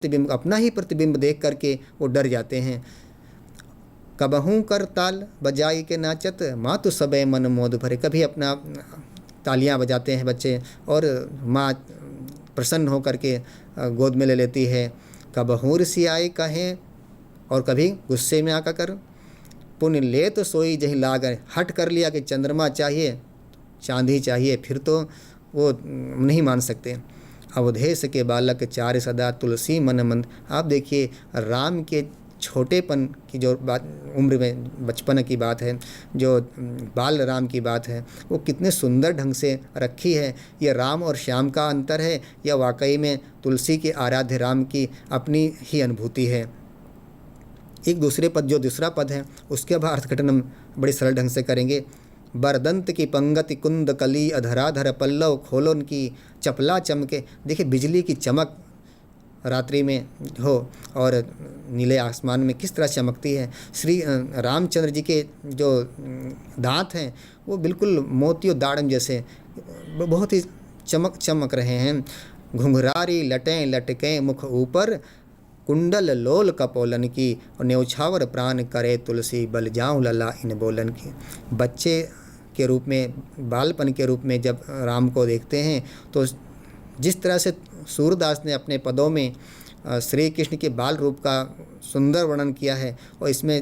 प्रतिबिंब, अपना ही प्रतिबिंब देख करके वो डर जाते हैं। कबहूँ कर ताल बजाई के नाचत, माँ तो सबे मन मोद भरे। कभी अपना तालियां बजाते हैं बच्चे और माँ प्रसन्न होकर के गोद में ले लेती है। कबहूँ रिसियाई कहें, और कभी गुस्से में आकर कर पुण्य ले तो सोई जही लागर। हट कर लिया कि चंद्रमा चाहिए, चांदी चाहिए, फिर तो वो नहीं मान सकते। अवधेश के बालक चार सदा, तुलसी मन मंद। आप देखिए राम के छोटेपन की जो बात, उम्र में बचपन की बात है, जो बाल राम की बात है, वो कितने सुंदर ढंग से रखी है। ये राम और श्याम का अंतर है या वाकई में तुलसी के आराध्य राम की अपनी ही अनुभूति है। एक दूसरे पद, जो दूसरा पद है, उसके अब अर्थघटन हम बड़े सरल ढंग से करेंगे। बरदंत की पंगति कुंद कली, अधराधर पल्लव खोलोन की चपला चमके। देखिए बिजली की चमक रात्रि में हो और नीले आसमान में किस तरह चमकती है। श्री रामचंद्र जी के जो दांत हैं वो बिल्कुल मोतियों दाड़म जैसे बहुत ही चमक रहे हैं। घुंघरारी लटें लटकें मुख ऊपर, कुंडल लोल कपोलन की, और न्यौछावर प्राण करे तुलसी, बल जाऊँ लला इन बोलन की। बच्चे के रूप में, बालपन के रूप में जब राम को देखते हैं तो जिस तरह से सूरदास ने अपने पदों में श्री कृष्ण के बाल रूप का सुंदर वर्णन किया है, और इसमें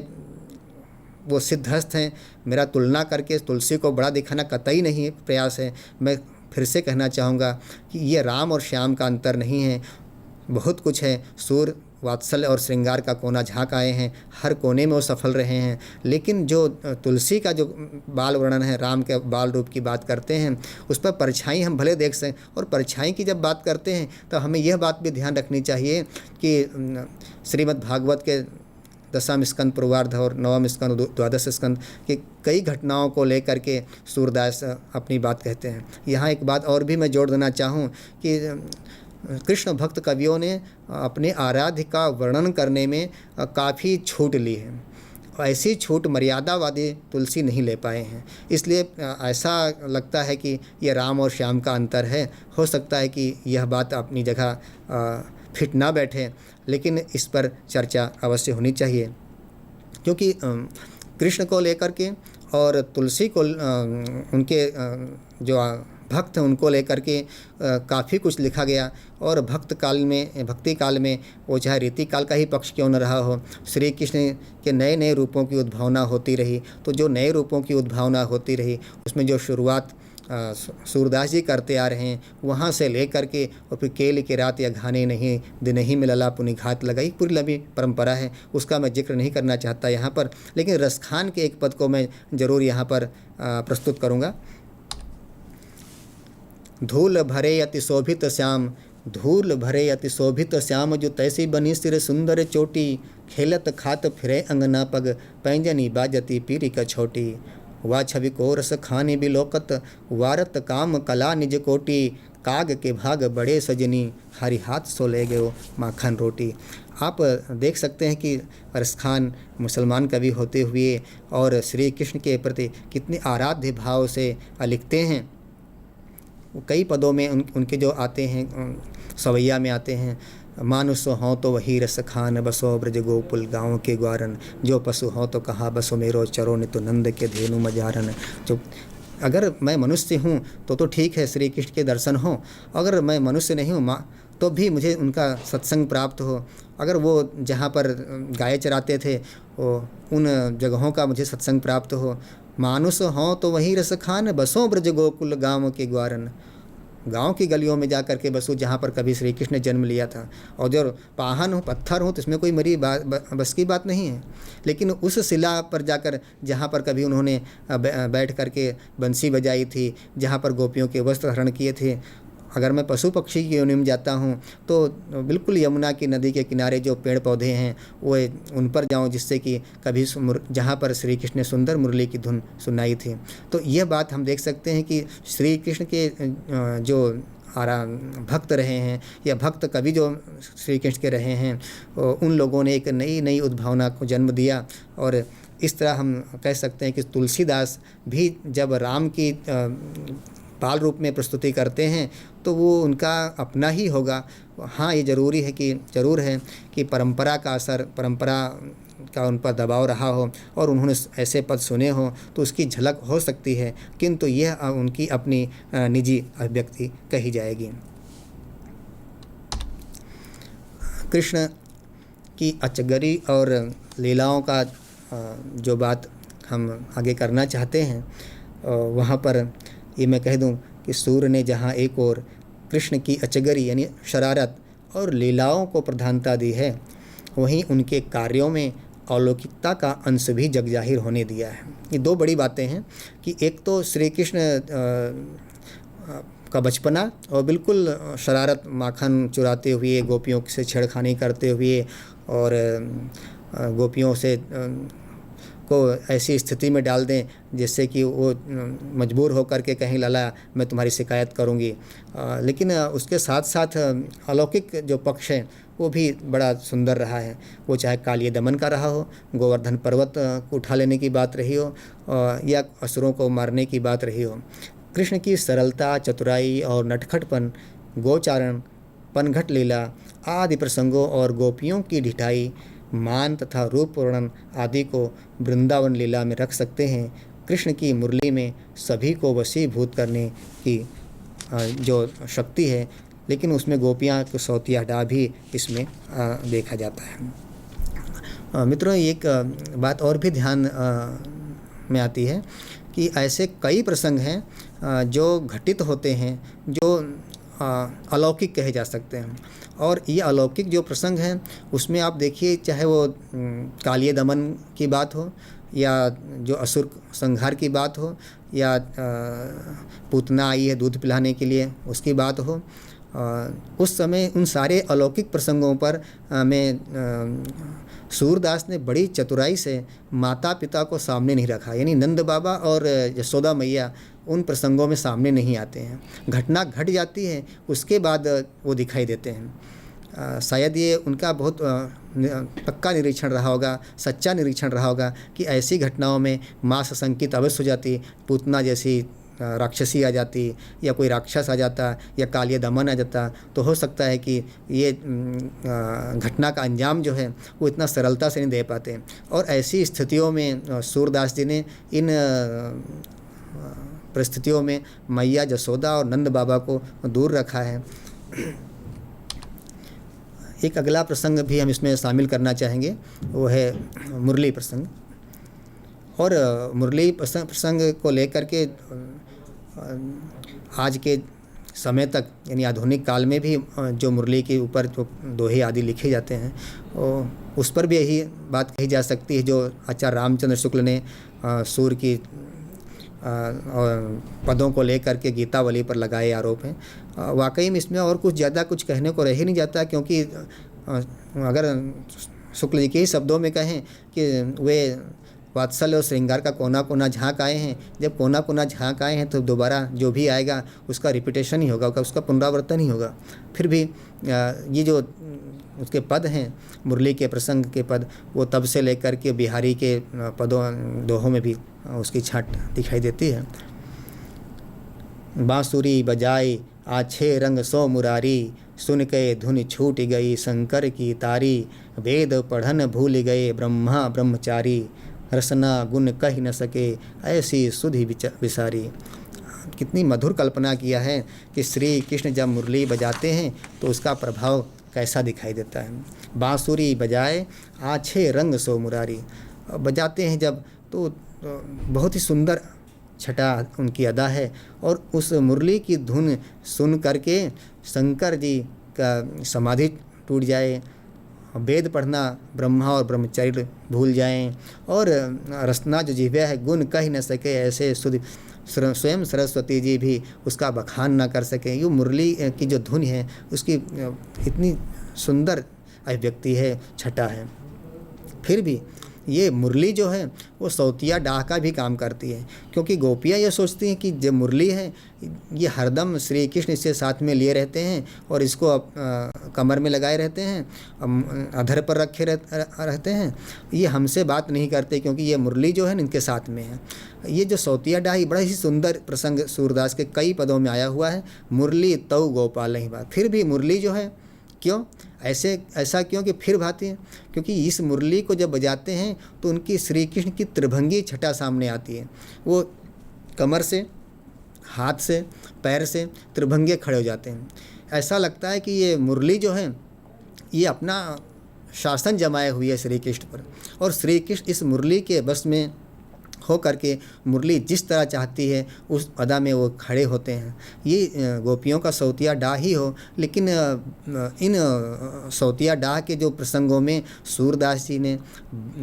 वो सिद्धहस्त हैं। मेरा तुलना करके तुलसी को बड़ा दिखाना कतई नहीं प्रयास है। मैं फिर से कहना चाहूँगा कि ये राम और श्याम का अंतर नहीं है, बहुत कुछ है। सूर वात्सल्य और श्रृंगार का कोना झाँक आए हैं, हर कोने में वो सफल रहे हैं। लेकिन जो तुलसी का जो बाल वर्णन है, राम के बाल रूप की बात करते हैं, उस पर परछाई हम भले देख सकें। और परछाई की जब बात करते हैं तो हमें यह बात भी ध्यान रखनी चाहिए कि श्रीमद् भागवत के 10वां स्कंद पूर्वार्ध और 9वां स्कंद 12वां स्कंद की कई घटनाओं को लेकर के सूरदास अपनी बात कहते हैं। यहाँ एक बात और भी मैं जोड़ देना चाहूँ कि कृष्ण भक्त कवियों ने अपने आराध्य का वर्णन करने में काफ़ी छूट ली है। ऐसी छूट मर्यादावादी तुलसी नहीं ले पाए हैं। इसलिए ऐसा लगता है कि यह राम और श्याम का अंतर है। हो सकता है कि यह बात अपनी जगह फिट ना बैठे, लेकिन इस पर चर्चा अवश्य होनी चाहिए, क्योंकि कृष्ण को लेकर के और तुलसी को, उनके जो भक्त हैं उनको लेकर के काफ़ी कुछ लिखा गया। और भक्ति काल में वो चाहे रीति काल का ही पक्ष क्यों न रहा हो, श्री कृष्ण के नए नए रूपों की उद्भावना होती रही। तो जो नए रूपों की उद्भावना होती रही उसमें जो शुरुआत सूरदास जी करते आ रहे हैं, वहाँ से लेकर के और फिर केल की रात या घाने नहीं दिन ही में लला पुनि घात लगाई, पूरी लंबी परंपरा है, उसका मैं जिक्र नहीं करना चाहता यहाँ पर। लेकिन रसखान के एक पद को मैं ज़रूर यहाँ पर प्रस्तुत करूँगा। धूल भरे अति शोभित श्याम, धूल भरे अति शोभित श्याम, जो तैसी बनी सिर सुंदर चोटी, खेलत खात फिरे अंगना पग, पैंजनी बाजती पीरी का छोटी। वा छवि को रस खाने बिलोकत, वारत काम कला निज कोटी, काग के भाग बड़े सजनी, हरि हाथ सो ले गयो माखन रोटी। आप देख सकते हैं कि रसखान मुसलमान कवि होते हुए और श्री कृष्ण के प्रति कितने आराध्य भाव से लिखते हैं। कई पदों में उनके जो आते हैं, सवैया में आते हैं, मानुष हों तो वही रस खान, बसो ब्रज गोकुल गाँव के ग्वारन, जो पशु हों तो कहा बसो मेरो चरो नित नंद के धेनु मजारन। जो अगर मैं मनुष्य हूँ तो ठीक है, श्री कृष्ण के दर्शन हो। अगर मैं मनुष्य नहीं हूँ तो भी मुझे उनका सत्संग प्राप्त हो। अगर वो जहाँ पर गाय चराते थे उन जगहों का मुझे सत्संग प्राप्त हो। मानुष हों तो वही रस खान, बसों ब्रज गोकुल गाँव के ग्वारन। गांव की गलियों में जा कर के बसो जहाँ पर कभी श्री कृष्ण ने जन्म लिया था। और जो पाहन हो, पत्थर हो, तो इसमें कोई मेरी बस की बात नहीं है। लेकिन उस शिला पर जाकर जहाँ पर कभी उन्होंने बैठ कर के बंसी बजाई थी, जहाँ पर गोपियों के वस्त्र हरण किए थे, अगर मैं पशु पक्षी की योनि में जाता हूँ तो बिल्कुल यमुना की नदी के किनारे जो पेड़ पौधे हैं वो उन पर जाऊँ, जिससे कि कभी जहाँ पर श्री कृष्ण ने सुंदर मुरली की धुन सुनाई थी। तो यह बात हम देख सकते हैं कि श्री कृष्ण के जो भक्त रहे हैं या भक्त कवि जो श्री कृष्ण के रहे हैं, उन लोगों ने एक नई नई उद्भावना को जन्म दिया। और इस तरह हम कह सकते हैं कि तुलसीदास भी जब राम की बाल रूप में प्रस्तुति करते हैं तो वो उनका अपना ही होगा। हाँ, ये ज़रूर है कि परंपरा का असर, परंपरा का उन पर दबाव रहा हो और उन्होंने ऐसे पद सुने हो तो उसकी झलक हो सकती है, किंतु यह उनकी अपनी निजी अभिव्यक्ति कही जाएगी। कृष्ण की अचगरी और लीलाओं का जो बात हम आगे करना चाहते हैं, वहाँ पर ये मैं कह दूँ कि सूर्य ने जहाँ एक ओर कृष्ण की अचगरी यानी शरारत और लीलाओं को प्रधानता दी है, वहीं उनके कार्यों में अलौकिकता का अंश भी जग जाहिर होने दिया है। ये दो बड़ी बातें हैं कि एक तो श्री कृष्ण का बचपना और बिल्कुल शरारत, माखन चुराते हुए, गोपियों से छेड़खानी करते हुए और गोपियों से को ऐसी स्थिति में डाल दें जिससे कि वो मजबूर होकर के कहें लाला मैं तुम्हारी शिकायत करूँगी। लेकिन उसके साथ साथ अलौकिक जो पक्ष है वो भी बड़ा सुंदर रहा है। वो चाहे कालिय दमन का रहा हो, गोवर्धन पर्वत को उठा लेने की बात रही हो, या असुरों को मारने की बात रही हो। कृष्ण की सरलता, चतुराई और नटखटपन, गोचारण, पनघट लीला आदि प्रसंगों और गोपियों की ढिठाई, मान तथा रूप वर्णन आदि को वृंदावन लीला में रख सकते हैं। कृष्ण की मुरली में सभी को वशीभूत करने की जो शक्ति है, लेकिन उसमें गोपियाँ को सौतिया डा भी इसमें देखा जाता है। मित्रों, एक बात और भी ध्यान में आती है कि ऐसे कई प्रसंग हैं जो घटित होते हैं जो अलौकिक कहे जा सकते हैं। और ये अलौकिक जो प्रसंग हैं उसमें आप देखिए, चाहे वो कालिय दमन की बात हो या जो असुर संहार की बात हो या पूतना आई है दूध पिलाने के लिए उसकी बात हो, उस समय उन सारे अलौकिक प्रसंगों पर में सूरदास ने बड़ी चतुराई से माता पिता को सामने नहीं रखा। यानी नंद बाबा और यशोदा मैया उन प्रसंगों में सामने नहीं आते हैं। घटना घट जाती है, उसके बाद वो दिखाई देते हैं। शायद ये उनका बहुत पक्का निरीक्षण रहा होगा, सच्चा निरीक्षण रहा होगा कि ऐसी घटनाओं में माँ सशंकित अवश्य हो जाती, पूतना जैसी राक्षसी आ जाती या कोई राक्षस आ जाता या कालिय दमन आ जाता, तो हो सकता है कि ये घटना का अंजाम जो है वो इतना सरलता से नहीं दे पाते। और ऐसी स्थितियों में सूरदास जी ने इन परिस्थितियों में मैया जसोदा और नंद बाबा को दूर रखा है। एक अगला प्रसंग भी हम इसमें शामिल करना चाहेंगे, वो है मुरली प्रसंग। और मुरली प्रसंग को लेकर के आज के समय तक यानी आधुनिक काल में भी जो मुरली के ऊपर जो दोहे आदि लिखे जाते हैं उस पर भी यही बात कही जा सकती है जो आचार्य रामचंद्र शुक्ल ने सूर की पदों को लेकर के गीतावली पर लगाए आरोप हैं। वाकई में इसमें और कुछ ज़्यादा कुछ कहने को रह ही नहीं जाता, क्योंकि अगर शुक्ल जी के ही शब्दों में कहें कि वे वात्सल्य और श्रृंगार का कोना कोना झांक आए हैं। जब कोना कोना झांक आए हैं तो दोबारा जो भी आएगा उसका रिपीटेशन ही होगा, उसका पुनरावर्तन ही होगा। फिर भी ये जो उसके पद हैं, मुरली के प्रसंग के पद, वो तब से लेकर के बिहारी के दोहों में भी उसकी छाट दिखाई देती है। बांसुरी बजाए आछे रंग सो मुरारी, सुन के धुन छूट गई शंकर की तारी, वेद पढ़न भूल गए ब्रह्मा ब्रह्मचारी, रसना गुण कह न सके ऐसी सुधि विसारी। कितनी मधुर कल्पना किया है कि श्री कृष्ण जब मुरली बजाते हैं तो उसका प्रभाव कैसा दिखाई देता है। बांसुरी बजाए आछे रंग सो मुरारी, बजाते हैं जब तो बहुत ही सुंदर छटा उनकी अदा है। और उस मुरली की धुन सुन करके शंकर जी का समाधि टूट जाए, वेद पढ़ना ब्रह्मा और ब्रह्मचर्य भूल जाएं, और रसना जो जिह्वा है गुण कह न सके ऐसे शुद्ध, स्वयं सरस्वती जी भी उसका बखान ना कर सकें। ये मुरली की जो धुन है उसकी इतनी सुंदर अभिव्यक्ति है, छटा है। फिर भी ये मुरली जो है वो सौतिया डाह का भी काम करती है, क्योंकि गोपियाँ ये सोचती हैं कि जो मुरली है ये हरदम श्री कृष्ण इससे साथ में लिए रहते हैं और इसको कमर में लगाए रहते हैं, अधर पर रखे रहते हैं। ये हमसे बात नहीं करते क्योंकि ये मुरली जो है ना इनके साथ में है। ये जो सौतिया डाही, बड़ा ही सुंदर प्रसंग सूरदास के कई पदों में आया हुआ है। मुरली तऊ गोपाल नहीं बात, फिर भी मुरली जो है क्यों ऐसा क्यों कि फिर भाती है, क्योंकि इस मुरली को जब बजाते हैं तो उनकी श्री कृष्ण की त्रिभंगी छटा सामने आती है। वो कमर से, हाथ से, पैर से त्रिभंगे खड़े हो जाते हैं। ऐसा लगता है कि ये मुरली जो है ये अपना शासन जमाए हुई है श्री कृष्ण पर, और श्री कृष्ण इस मुरली के बस में हो करके मुरली जिस तरह चाहती है उस अदा में वो खड़े होते हैं। ये गोपियों का सौतिया डाह ही हो, लेकिन इन सौतिया डाह के जो प्रसंगों में सूरदास जी ने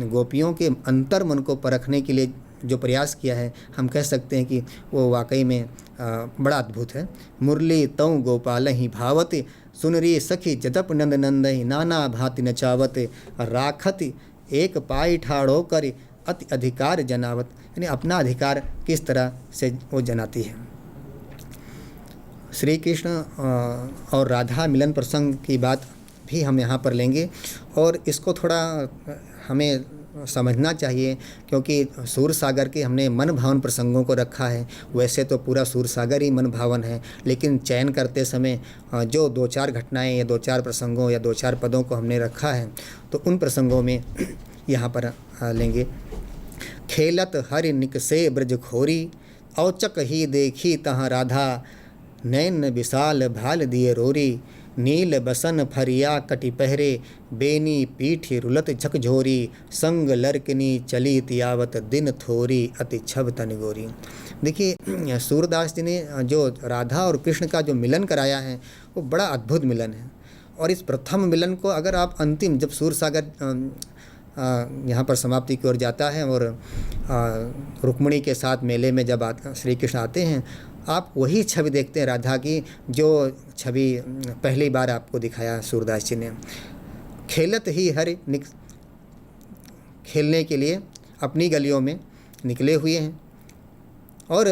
गोपियों के अंतर मन को परखने के लिए जो प्रयास किया है, हम कह सकते हैं कि वो वाकई में बड़ा अद्भुत है। मुरली तऊ गोपाल ही भावत, सुनरी सखी जदप नंद नंद ही, नाना भांति नचावत, राखत एक पाई ठाड़ो कर अति अधिकार जनावत, यानी अपना अधिकार किस तरह से वो जनाती है। श्री कृष्ण और राधा मिलन प्रसंग की बात भी हम यहाँ पर लेंगे, और इसको थोड़ा हमें समझना चाहिए, क्योंकि सूर सागर के हमने मन भावन प्रसंगों को रखा है। वैसे तो पूरा सूर सागर ही मन भावन है, लेकिन चयन करते समय जो 2-4 घटनाएं या 2-4 प्रसंगों या 2-4 पदों को हमने रखा है, तो उन प्रसंगों में यहाँ पर लेंगे। खेलत हरि निकसे ब्रज खोरी, औचक ही देखी तहाँ राधा, नैन विशाल भाल दिए रोरी, नील बसन फरिया कटि पहरे, बेनी पीठी रुलत झकझोरी, संग लरकनी चली तियावत, दिन थोरी अति छब तन गोरी। देखिए सूरदास जी ने जो राधा और कृष्ण का जो मिलन कराया है वो बड़ा अद्भुत मिलन है। और इस प्रथम मिलन को अगर आप अंतिम, जब सूर सागर यहाँ पर समाप्ति की ओर जाता है और रुक्मिणी के साथ मेले में जब श्री कृष्ण आते हैं, आप वही छवि देखते हैं राधा की जो छवि पहली बार आपको दिखाया सूरदास जी ने। खेलत ही हरि खेलने के लिए अपनी गलियों में निकले हुए हैं, और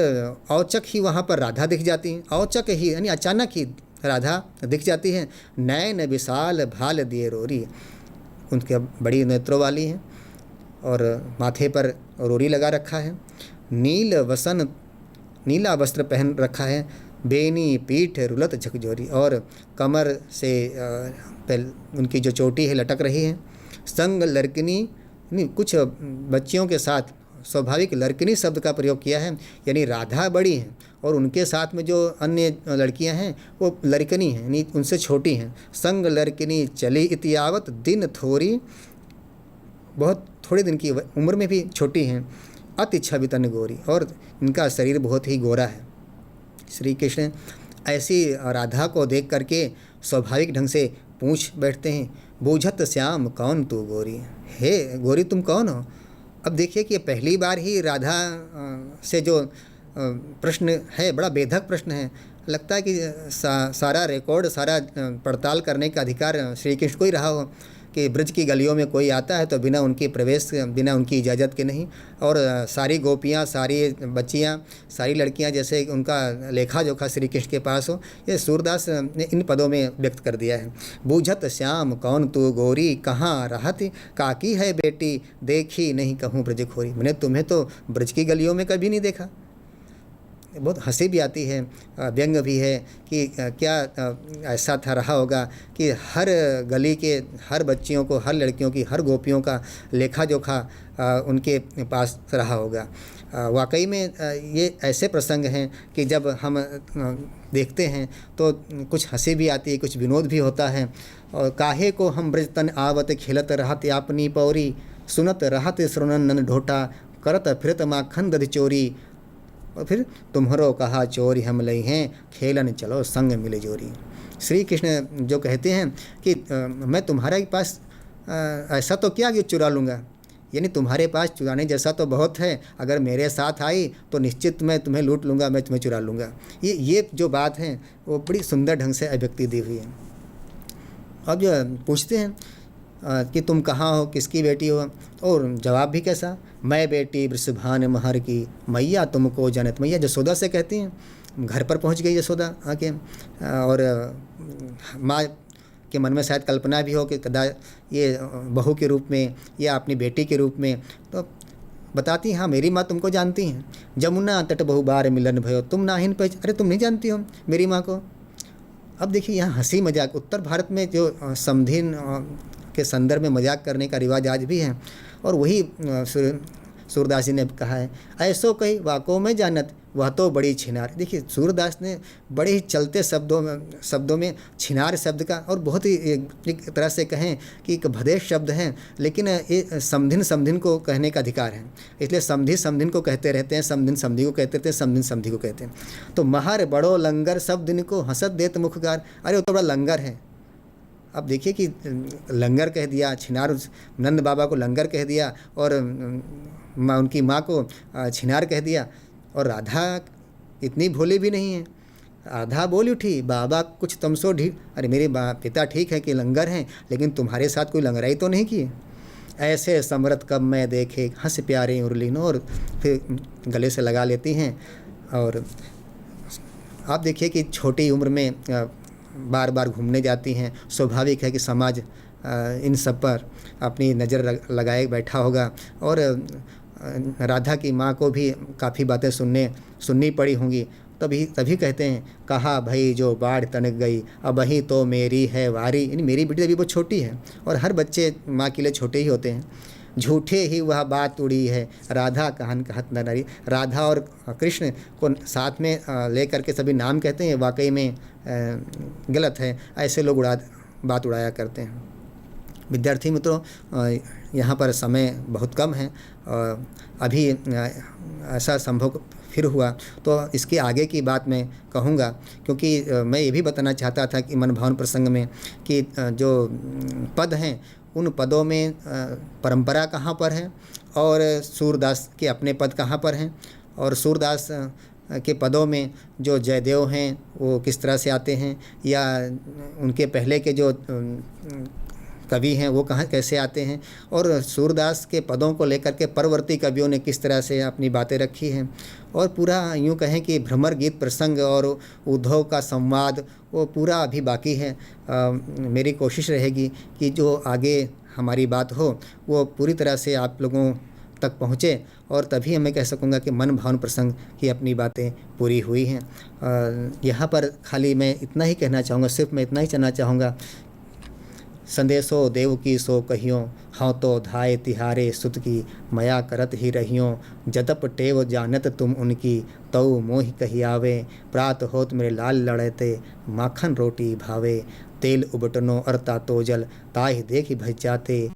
औचक ही वहाँ पर राधा दिख जाती हैं। औचक ही यानी अचानक ही राधा दिख जाती है। नैन विशाल भाल दिए रोरी, उनके बड़ी नेत्रों वाली हैं और माथे पर रोरी लगा रखा है। नीला वस्त्र पहन रखा है। बेनी पीठ रुलत झकझोरी, और कमर से उनकी जो चोटी है लटक रही है। संग लड़किनी, कुछ बच्चियों के साथ, स्वाभाविक लड़किनी शब्द का प्रयोग किया है, यानी राधा बड़ी हैं और उनके साथ में जो अन्य लड़कियां हैं वो लड़किनी हैं, यानी उनसे छोटी हैं। संग लड़किनी चली इतियावत, दिन थोरी, बहुत थोड़े दिन की उम्र में भी छोटी हैं। अति छवि तन गोरी, और इनका शरीर बहुत ही गोरा है। श्री कृष्ण ऐसी राधा को देख करके स्वाभाविक ढंग से पूछ बैठते हैं, बूझत श्याम कौन तू गोरी, हे गोरी तुम कौन हो। अब देखिए कि पहली बार ही राधा से जो प्रश्न है बड़ा बेधक प्रश्न है। लगता है कि सारा रिकॉर्ड, सारा पड़ताल करने का अधिकार श्री कृष्ण को ही रहा हो कि ब्रज की गलियों में कोई आता है तो बिना उनकी प्रवेश, बिना उनकी इजाज़त के नहीं। और सारी गोपियाँ, सारी बच्चियाँ, सारी लड़कियाँ जैसे उनका लेखा जोखा श्री कृष्ण के पास हो, ये सूरदास ने इन पदों में व्यक्त कर दिया है। बूझत श्याम कौन तू गोरी, कहाँ रहत काकी है बेटी, देखी नहीं कहूँ ब्रज खोरी। मैंने तुम्हें तो ब्रज की गलियों में कभी नहीं देखा। बहुत हंसी भी आती है, व्यंग भी है कि क्या ऐसा था रहा होगा कि हर गली के हर बच्चियों को, हर लड़कियों की, हर गोपियों का लेखा जोखा उनके पास रहा होगा। वाकई में ये ऐसे प्रसंग हैं कि जब हम देखते हैं तो कुछ हंसी भी आती है, कुछ विनोद भी होता है। और काहे को हम ब्रज तन आवत, खेलत रहत आपनी पौरी, सुनत रहत श्रवणन ढोटा, करत फिरत माखन दधि चोरी, और फिर तुम्हरो कहा चोरी हम लई हैं, खेलन चलो संग मिले जोरी। श्री कृष्ण जो कहते हैं कि मैं तुम्हारे पास ऐसा तो क्या कि चुरा लूँगा, यानी तुम्हारे पास चुराने जैसा तो बहुत है, अगर मेरे साथ आई तो निश्चित मैं तुम्हें लूट लूँगा, मैं तुम्हें चुरा लूँगा। ये जो बात है वो बड़ी सुंदर ढंग से अभिव्यक्ति दी हुई है। अब जो पूछते हैं कि तुम कहाँ हो, किसकी बेटी हो, और जवाब भी कैसा, मैं बेटी वृषभान महर की, मैया तुमको जनत। मैया यशोदा से कहती हैं, घर पर पहुंच गई यशोदा आके, और माँ कि मन में शायद कल्पना भी हो कि कदा ये बहू के रूप में या अपनी बेटी के रूप में, तो बताती हाँ मेरी माँ तुमको जानती हैं, जमुना तट बहुबार मिलन भयो तुम नाहिन पहच, अरे तुम नहीं जानती हो मेरी माँ को। अब देखिए यहाँ हंसी मजाक, उत्तर भारत में जो समधिन के संदर्भ में मजाक करने का रिवाज आज भी है, और वही सूरदास जी ने कहा है, ऐसो कही वाकों में जानत वह तो बड़ी छिनार। देखिए सूरदास ने बड़े ही चलते शब्दों में छिनार शब्द का, और बहुत ही एक तरह से कहें कि एक भदेश शब्द है, लेकिन ये समधिन को कहने का अधिकार है, इसलिए समधिन को कहते रहते हैं, समधी को कहते रहते हैं, समधी को कहते हैं। तो महर बड़ो लंगर सब दिन को हंसत देत मुखगार, अरे वो तो बड़ा लंगर है। अब देखिए कि लंगर कह दिया, छिनार नंद बाबा को लंगर कह दिया, और उनकी माँ को छिनार कह दिया, और राधा इतनी भोली भी नहीं है। राधा बोल उठी बाबा कुछ तुमसो ढीठ, अरे मेरे पिता ठीक है कि लंगर हैं, लेकिन तुम्हारे साथ कोई लंगराई तो नहीं की। ऐसे समरथ कब मैं देखे हंस प्यारे उर्लिनो, और फिर गले से लगा लेती हैं। और आप देखिए कि छोटी उम्र में बार बार घूमने जाती हैं, स्वाभाविक है कि समाज इन सब पर अपनी नज़र लगाए बैठा होगा, और राधा की माँ को भी काफ़ी बातें सुननी पड़ी होंगी। तभी कहते हैं कहा भई जो बाढ़ तनक गई अब वही तो मेरी है वारी, यानी मेरी बेटी अभी बहुत छोटी है, और हर बच्चे माँ के लिए छोटे ही होते हैं। झूठे ही वह बात उड़ी है राधा कहन कहत न नारी, राधा और कृष्ण को साथ में लेकर के सभी नाम कहते हैं, वाकई में गलत है, ऐसे लोग बात उड़ाया करते हैं। विद्यार्थी मित्रों, यहाँ पर समय बहुत कम है, अभी ऐसा संभव फिर हुआ तो इसके आगे की बात मैं कहूँगा, क्योंकि मैं ये भी बताना चाहता था कि मन भावन प्रसंग में कि जो पद हैं उन पदों में परंपरा कहाँ पर है, और सूरदास के अपने पद कहाँ पर हैं, और सूरदास के पदों में जो जयदेव हैं वो किस तरह से आते हैं, या उनके पहले के जो कवि हैं वो कैसे आते हैं, और सूरदास के पदों को लेकर के परवर्ती कवियों ने किस तरह से अपनी बातें रखी हैं। और पूरा यूँ कहें कि भ्रमर गीत प्रसंग और उद्धव का संवाद वो पूरा अभी बाकी है। मेरी कोशिश रहेगी कि जो आगे हमारी बात हो वो पूरी तरह से आप लोगों तक पहुँचे, और तभी मैं कह सकूँगा कि मन भावन प्रसंग की अपनी बातें पूरी हुई हैं। यहाँ पर खाली मैं इतना ही कहना चाहूँगा, सिर्फ मैं इतना ही कहना चाहूँगा, संदेशो देव की सो कहियो हाँ तो धाय तिहारे सुत की मया करत ही रहियो, जदप टेव जानत तुम उनकी तऊ मोहि कही आवे, प्रात होत मेरे लाल लड़ते माखन रोटी भावे, तेल उबटनो अरता तो जल ताहि देखि भज जाते।